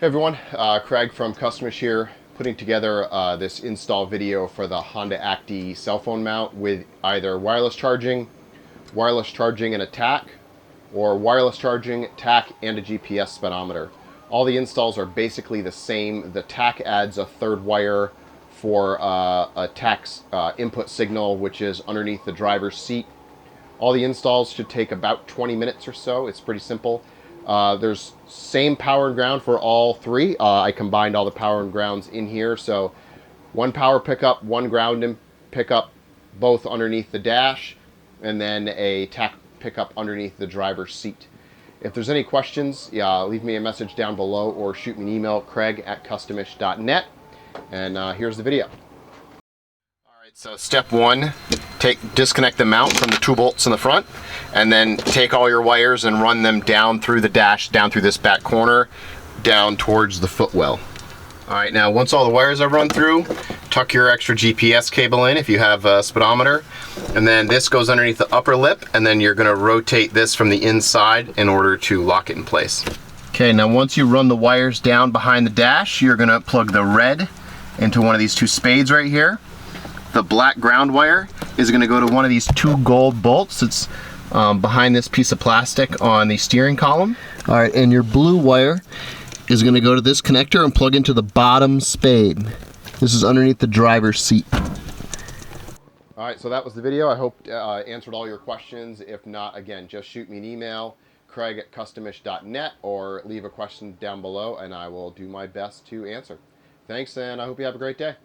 Hey everyone, Craig from Customish here, putting together this install video for the Honda Acty Cellphone Mount with either wireless charging and a Tach, or wireless charging, Tach, and a GPS speedometer. All the installs are basically the same. The Tach adds a third wire for a Tach's input signal, which is underneath the driver's seat. All the installs should take about 20 minutes or so. It's pretty simple. There's same power and ground for all three. I combined all the power and grounds in here. So one power pickup, one ground and pickup, both underneath the dash, and then a Tach pickup underneath the driver's seat. If there's any questions, leave me a message down below or shoot me an email, craig@customish.net. And here's the video. Alright, so step one, disconnect the mount from the two bolts in the front, and then take all your wires and run them down through the dash, down through this back corner, down towards the footwell. Alright, now once all the wires are run through, tuck your extra GPS cable in if you have a speedometer, and then this goes underneath the upper lip, and then you're going to rotate this from the inside in order to lock it in place. Okay, now once you run the wires down behind the dash, you're going to plug the red into one of these two spades right here. The black ground wire is going to go to one of these two gold bolts. It's behind this piece of plastic on the steering column. All right, and your blue wire is going to go to this connector and plug into the bottom spade. This is underneath the driver's seat. All right, so that was the video. I hope answered all your questions. If not, again, just shoot me an email, craig@customish.net, or leave a question down below and I will do my best to answer. Thanks, and I hope you have a great day.